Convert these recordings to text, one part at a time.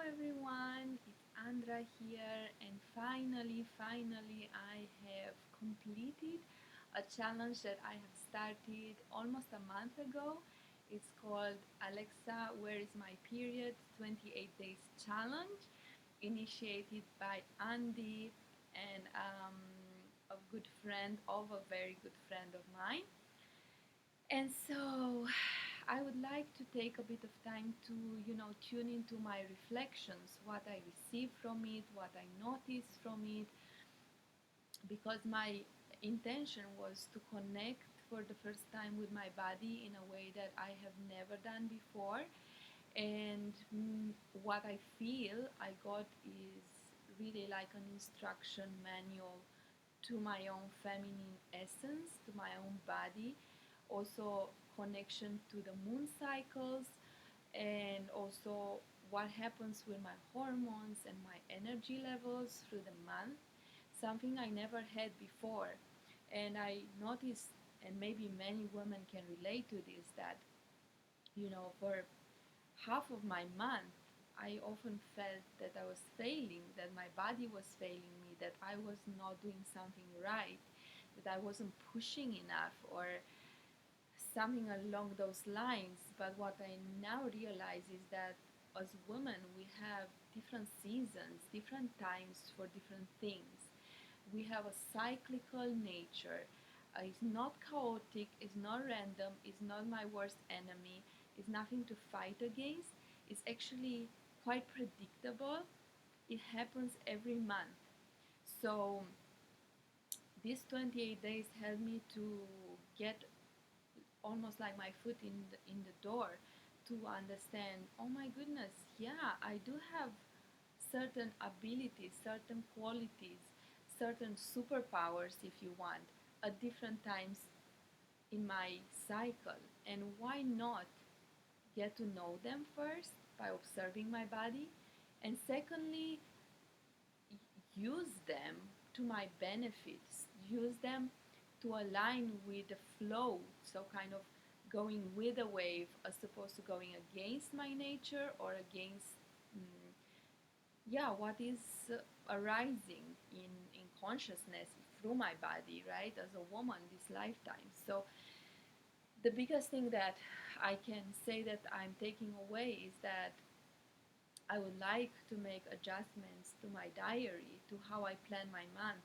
everyone, it's Andra here, and finally, I have completed a challenge that I have started almost a month ago. It's called Alexa, Where is My Period? 28 Days Challenge, initiated by Andy and a good friend of a very good friend of mine. And so I would like to take a bit of time to, tune into my reflections, what I receive from it, what I notice from it, because my intention was to connect for the first time with my body in a way that I have never done before. And what I feel I got is really like an instruction manual to my own feminine essence, to my own body, also connection to the moon cycles, and also what happens with my hormones and my energy levels through the month, something I never had before. And I noticed, and maybe many women can relate to this, that for half of my month, I often felt that I was failing, that my body was failing me, that I was not doing something right, that I wasn't pushing enough, or something along those lines. But what I now realize is that as women, we have different seasons, different times for different things. We have a cyclical nature. It's not chaotic, it's not random, it's not my worst enemy, it's nothing to fight against. It's actually quite predictable. It happens every month. So these 28 days helped me to get almost like my foot in the door, to understand, oh my goodness, yeah, I do have certain abilities, certain qualities, certain superpowers, if you want, at different times in my cycle. And why not get to know them first by observing my body? And secondly, use them to my benefits, use them to align with the flow, so kind of going with the wave as opposed to going against my nature or against mm, yeah, what is arising in consciousness through my body, right, as a woman this lifetime. So the biggest thing that I can say that I'm taking away is that I would like to make adjustments to my diary, to how I plan my month.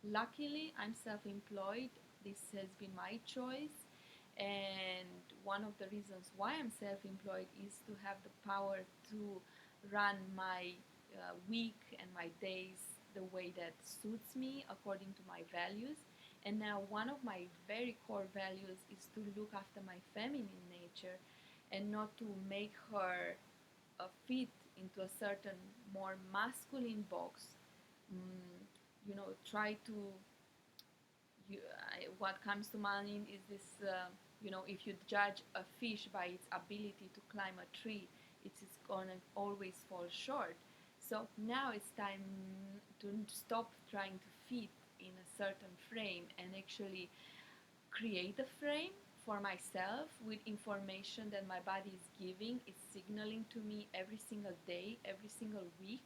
Luckily, I'm self employed. This has been my choice. And one of the reasons why I'm self employed is to have the power to run my week and my days the way that suits me according to my values. And now, one of my very core values is to look after my feminine nature and not to make her fit into a certain more masculine box. Mm, Try to what comes to mind is this, if you judge a fish by its ability to climb a tree, it's gonna always fall short. So now it's time to stop trying to fit in a certain frame and actually create a frame for myself with information that my body is giving. It's signaling to me every single day, every single week.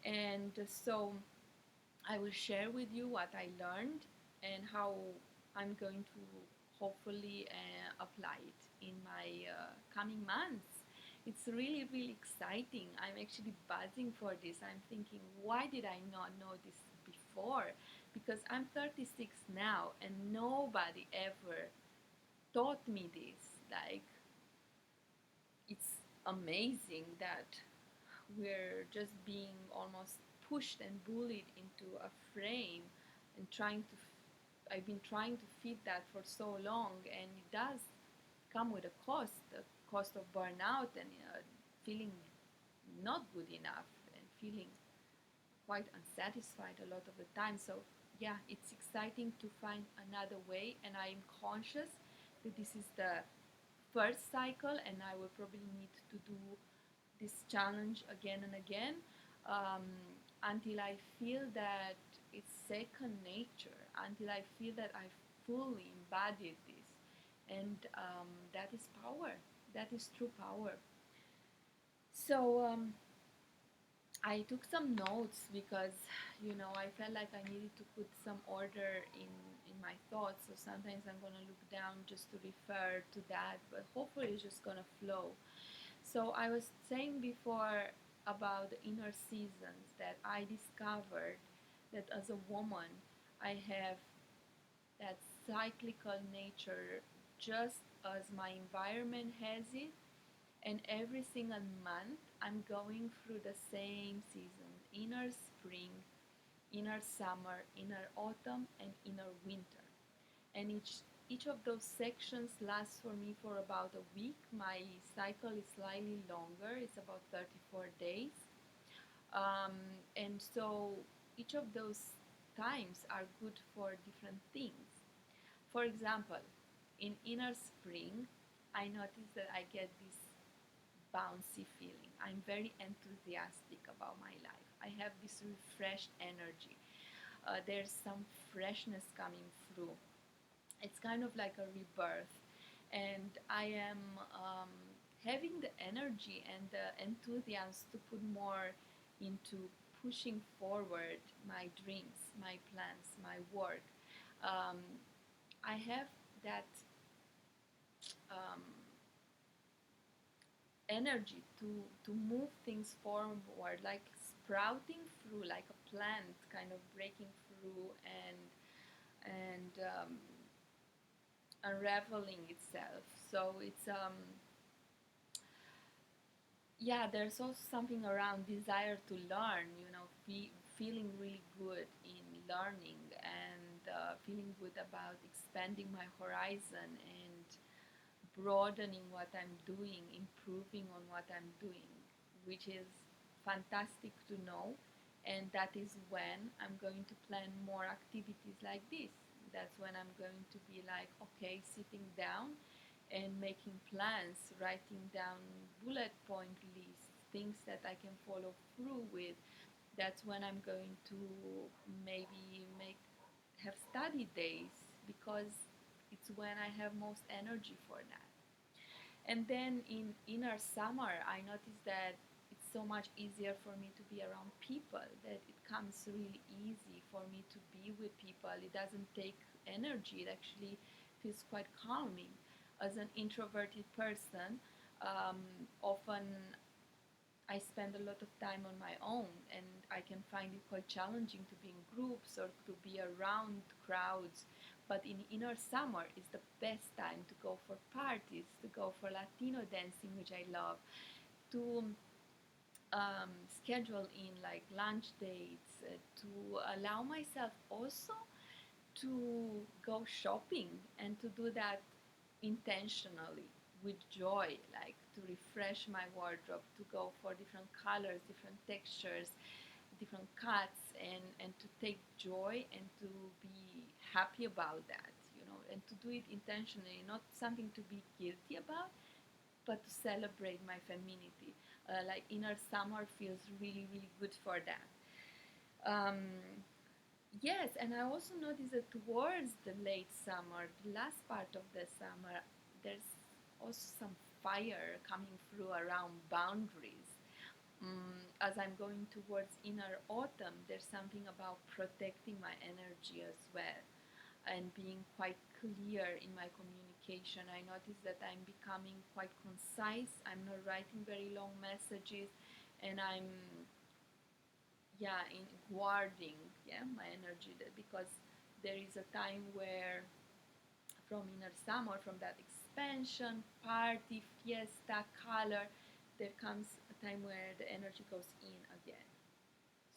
And so I will share with you what I learned and how I'm going to hopefully apply it in my coming months. It's really exciting. I'm actually buzzing for this. I'm thinking, why did I not know this before? Because I'm 36 now and nobody ever taught me this. Like, it's amazing that we're just being almost pushed and bullied into a frame and I've been trying to fit that for so long, and it does come with a cost, the cost of burnout and feeling not good enough and feeling quite unsatisfied a lot of the time. So yeah, it's exciting to find another way, and I'm conscious that this is the first cycle and I will probably need to do this challenge again and again, um, until I feel that it's second nature, until I feel that I fully embodied this. And that is power. That is true power. So, I took some notes because, I felt like I needed to put some order in my thoughts. So sometimes I'm gonna look down just to refer to that, but hopefully it's just gonna flow. So I was saying before about the inner seasons that I discovered that as a woman I have that cyclical nature just as my environment has it, and every single month I'm going through the same season: inner spring, inner summer, inner autumn, and inner winter. And each of those sections lasts for me for about a week. My cycle is slightly longer, it's about 34 days. Um, and so each of those times are good for different things. For example, in inner spring, I notice that I get this bouncy feeling. I'm very enthusiastic about my life. I have this refreshed energy. There's some freshness coming through. It's kind of like a rebirth. And I am having the energy and the enthusiasm to put more into pushing forward my dreams, my plans, my work. Um, I have that um, energy to move things forward, like sprouting through, like a plant, kind of breaking through and unraveling itself. So it's yeah, there's also something around desire to learn. Feeling really good in learning and feeling good about expanding my horizon and broadening what I'm doing, improving on what I'm doing, which is fantastic to know. And that is when I'm going to plan more activities like this. That's when I'm going to be like, okay, sitting down and making plans, writing down bullet point lists, things that I can follow through with. That's when I'm going to maybe make have study days, because it's when I have most energy for that. And then in inner summer, I noticed that it's so much easier for me to be around people, that it comes really easy for me to be with people. It doesn't take energy, it actually feels quite calming. As an introverted person, often I spend a lot of time on my own, and I can find it quite challenging to be in groups or to be around crowds. But in inner summer is the best time to go for parties, to go for Latino dancing, which I love, to schedule in like lunch dates, to allow myself also to go shopping and to do that intentionally with joy, like to refresh my wardrobe, to go for different colors, different textures, different cuts, and to take joy and to be happy about that, and to do it intentionally, not something to be guilty about, but to celebrate my femininity. Like inner summer feels really, really good for that. Um, Yes, and I also noticed that towards the late summer, the last part of the summer, there's also some fire coming through around boundaries. As I'm going towards inner autumn, there's something about protecting my energy as well and being quite clear in my communication. I notice that I'm becoming quite concise. I'm not writing very long messages, and I'm, yeah, in guarding, yeah, my energy, because there is a time where from inner summer, from that expansion, party, fiesta, color, there comes a time where the energy goes in again.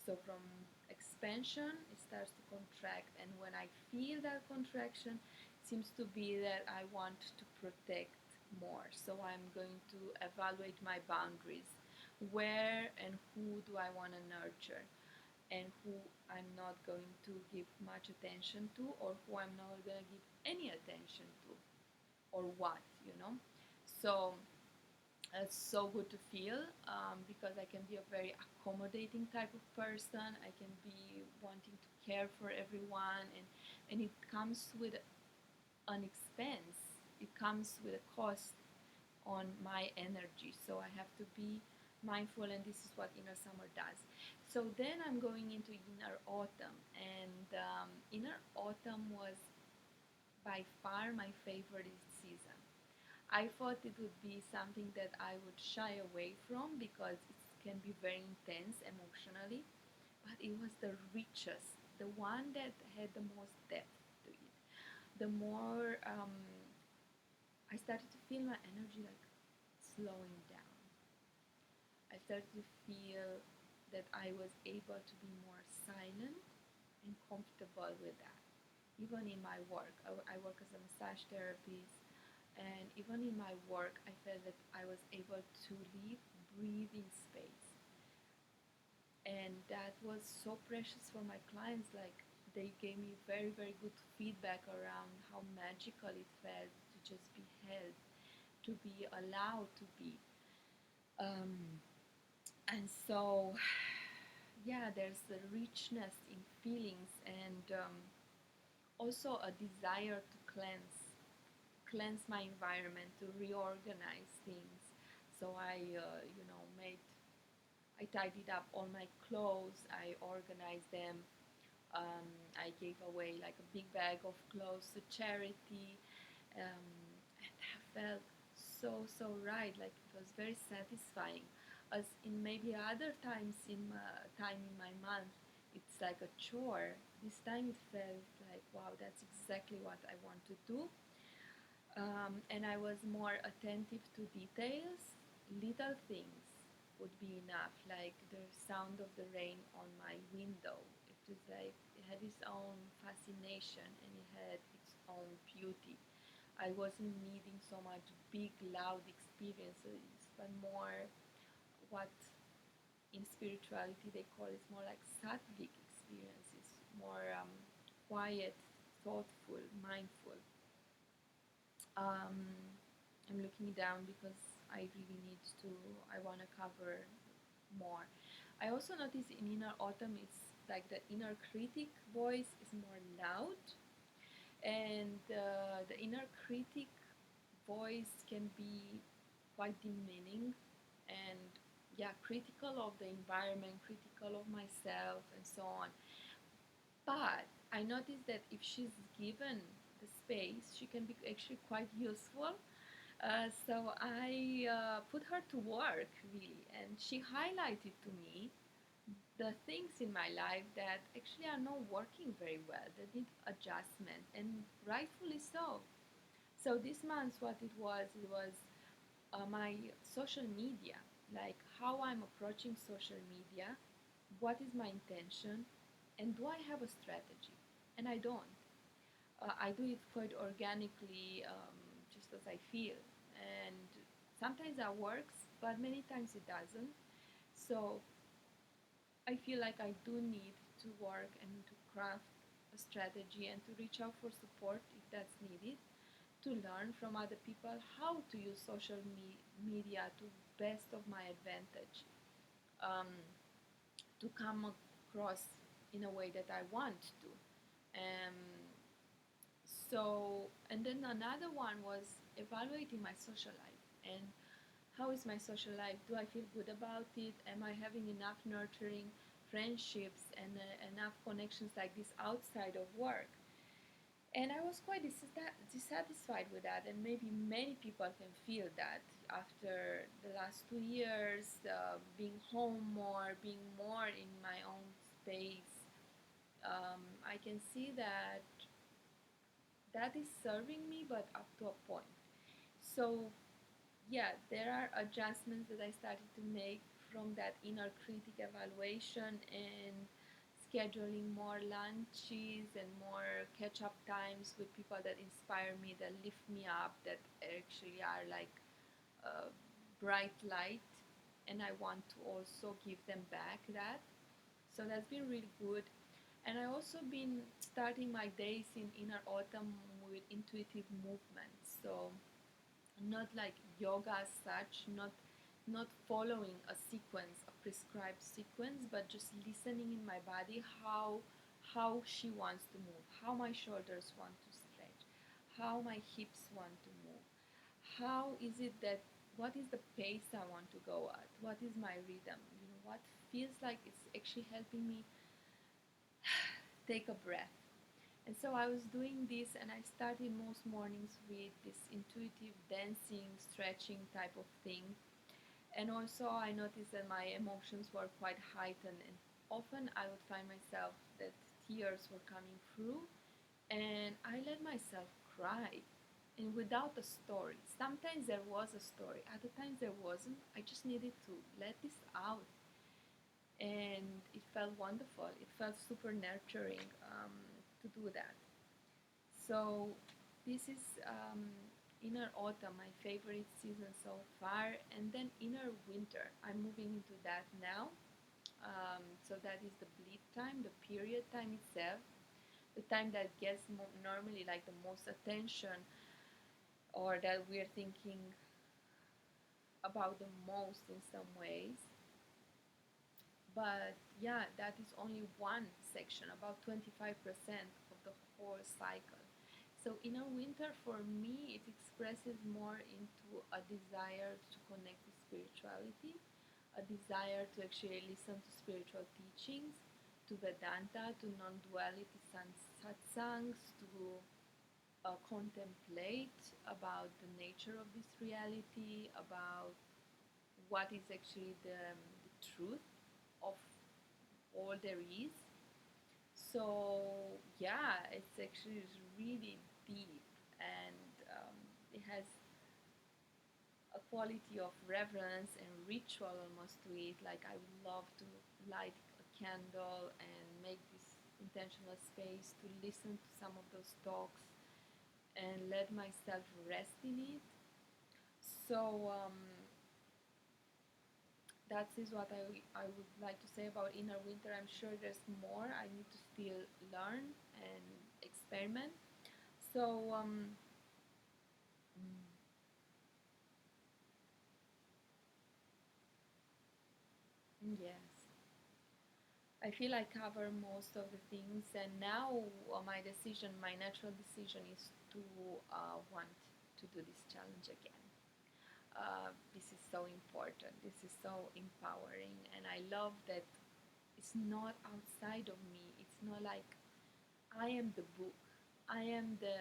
So from expansion it starts to contract, and when I feel that contraction, it seems to be that I want to protect more. So I'm going to evaluate my boundaries. Where and who do I want to nurture, and who I'm not going to give much attention to, or who I'm not going to give any attention to, or what, So it's so good to feel, because I can be a very accommodating type of person. I can be wanting to care for everyone, and it comes with an expense. It comes with a cost on my energy. So I have to be mindful, and this is what inner summer does. So then I'm going into inner autumn, and inner autumn was by far my favorite season. I thought it would be something that I would shy away from because it can be very intense emotionally, but it was the richest, the one that had the most depth to it. The more I started to feel my energy like slowing down. I started to feel that I was able to be more silent and comfortable with that. Even in my work, I work as a massage therapist, and even in my work, I felt that I was able to leave breathing space, and that was so precious for my clients. Like they gave me very, very good feedback around how magical it felt to just be held, to be allowed to be. Um, and so, yeah, there's a richness in feelings, and also a desire to cleanse my environment, to reorganize things. So I tidied up all my clothes, I organized them. I gave away like a big bag of clothes to charity, and that felt so right. Like it was very satisfying. As in maybe other times in my month, it's like a chore. This time it felt like wow, that's exactly what I want to do. And I was more attentive to details. Little things would be enough, like the sound of the rain on my window. It was like it had its own fascination and it had its own beauty. I wasn't needing so much big, loud experiences, but more what in spirituality they call it more like sattvic experiences, more quiet, thoughtful, mindful. Um, I'm looking down because I really need to, I want to cover more. I also notice in inner autumn it's like the inner critic voice is more loud, and the inner critic voice can be quite demeaning and, yeah, critical of the environment, critical of myself, and so on. But I noticed that if she's given the space, she can be actually quite useful. So I put her to work really, and she highlighted to me the things in my life that actually are not working very well, that need adjustment, and rightfully so. So this month, what it was my social media, like how I'm approaching social media, what is my intention, and do I have a strategy? And I don't. I do it quite organically, just as I feel. And sometimes that works, but many times it doesn't. So I feel like I do need to work and to craft a strategy and to reach out for support if that's needed, to learn from other people how to use social media to best of my advantage, um, to come across in a way that I want to. Um, and then another one was evaluating my social life, and how is my social life? Do I feel good about it? Am I having enough nurturing friendships and enough connections like this outside of work? And I was quite dissatisfied with that, and maybe many people can feel that after the last 2 years, being home more, being more in my own space. I can see that that is serving me, but up to a point. So yeah, there are adjustments that I started to make from that inner critic evaluation, and scheduling more lunches and more catch up times with people that inspire me, that lift me up, that actually are like a bright light, and I want to also give them back that. So that's been really good. And I also been starting my days in inner autumn with intuitive movements. So not like yoga as such, not following a sequence, a prescribed sequence, but just listening in my body how she wants to move, how my shoulders want to stretch, how my hips want to move. How is it that what is the pace I want to go at, what is my rhythm, what feels like it's actually helping me take a breath. And so I was doing this, and I started most mornings with this intuitive dancing, stretching type of thing. And also, I noticed that my emotions were quite heightened, and often I would find myself that tears were coming through, and I let myself cry. And without a story. Sometimes there was a story, other times there wasn't. I just needed to let this out, and it felt wonderful. It felt super nurturing to do that. So this is inner autumn, my favorite season so far, and then inner winter. I'm moving into that now. So that is the bleed time, the period time itself, the time that gets normally like the most attention, or that we're thinking about the most in some ways. But yeah, that is only one section, about 25% of the whole cycle. So inner winter for me, it expresses more into a desire to connect with spirituality, a desire to actually listen to spiritual teachings, to Vedanta, to non-duality satsangs, to contemplate about the nature of this reality, about what is actually the truth of all there is. So yeah, it's actually really deep, and it has a quality of reverence and ritual almost to it. Like I would love to light a candle and make this intentional space to listen to some of those talks and let myself rest in it. So that is what I would like to say about inner winter. I'm sure there's more I need to still learn and experiment. So, yes, I feel I cover most of the things, and now my decision, my natural decision, is to want to do this challenge again. This is so important. This is so empowering, and I love that it's not outside of me. It's not like I am the book. I am the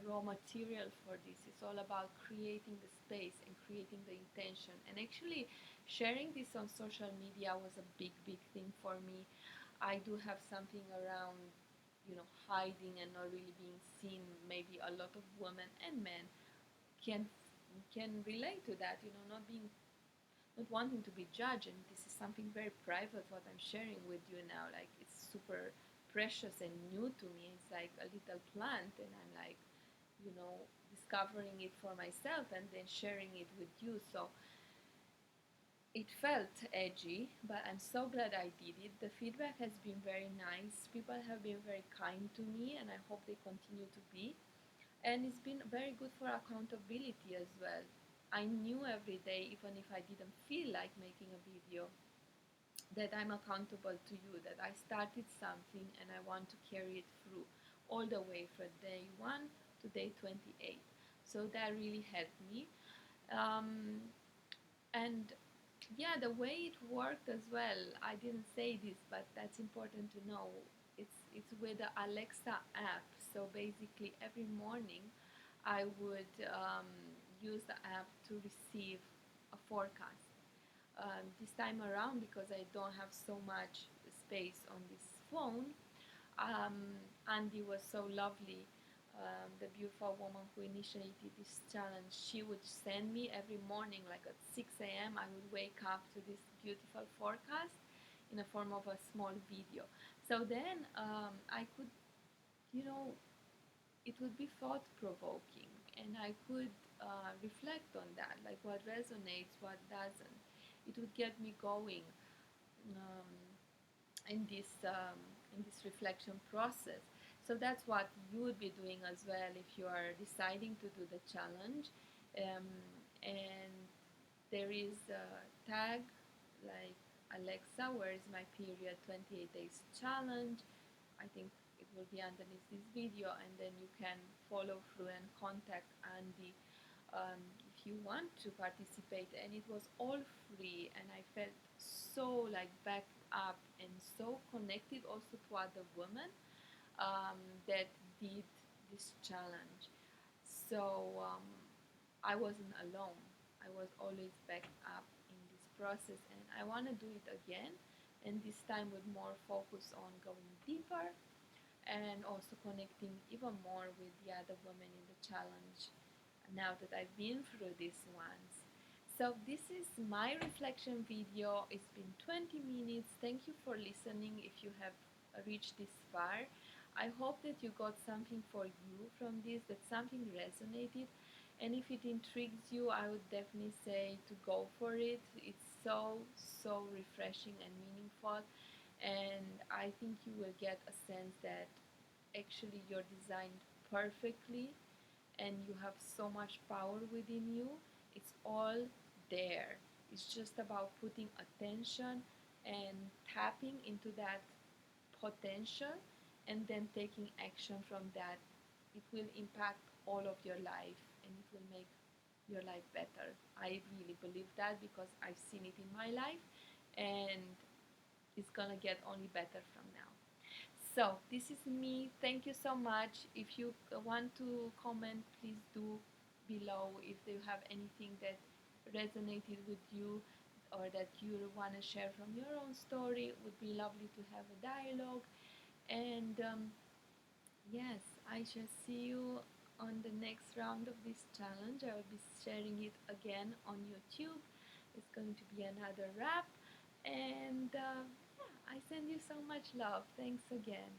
raw material for this. It's all about creating the space and creating the intention. And actually, sharing this on social media was a big, big thing for me. I do have something around, hiding and not really being seen. Maybe a lot of women and men can can relate to that. Not wanting to be judged, and this is something very private what I'm sharing with you now. Like it's super precious and new to me. It's like a little plant, and I'm like, discovering it for myself and then sharing it with you. So it felt edgy, but I'm so glad I did it. The feedback has been very nice. People have been very kind to me, and I hope they continue to be. And it's been very good for accountability as well. I knew every day, even if I didn't feel like making a video, that I'm accountable to you, that I started something and I want to carry it through all the way from day 1 to day 28. So that really helped me. Um, and yeah, the way it worked as well, I didn't say this, but that's important to know. It's with the Alexa app. So basically, every morning I would use the app to receive a forecast. This time around, because I don't have so much space on this phone, Andy was so lovely. The beautiful woman who initiated this challenge, she would send me every morning, like at 6 a.m., I would wake up to this beautiful forecast in the form of a small video. So then I could, you know, it would be thought provoking, and I could reflect on that, like what resonates, what doesn't. It would get me going um, in this reflection process. So that's what you would be doing as well if you are deciding to do the challenge. Um, and there is a tag like Alexa, where is my period 28 days challenge. I think it will be underneath this video, and then you can follow through and contact Andy if you want to participate, and it was all free, and I felt so like backed up and so connected also to other women that did this challenge. So I wasn't alone. I was always backed up in this process, and I want to do it again, and this time with more focus on going deeper and also connecting even more with the other women in the challenge now that I've been through these ones. So this is my reflection video. It's been 20 minutes. Thank you for listening if you have reached this far. I hope that you got something for you from this, that something resonated. And if it intrigues you, I would definitely say to go for it. It's so refreshing and meaningful. And I think you will get a sense that actually you're designed perfectly and you have so much power within you. It's all there. It's just about putting attention and tapping into that potential and then taking action from that. It will impact all of your life and it will make your life better. I really believe that because I've seen it in my life, and it's gonna get only better from now. So this is me. Thank you so much. If you want to comment, please do below. If you have anything that resonated with you or that you want to share from your own story, it would be lovely to have a dialogue. And yes, I shall see you on the next round of this challenge. I will be sharing it again on YouTube. It's going to be another wrap. And yeah, I send you so much love. Thanks again.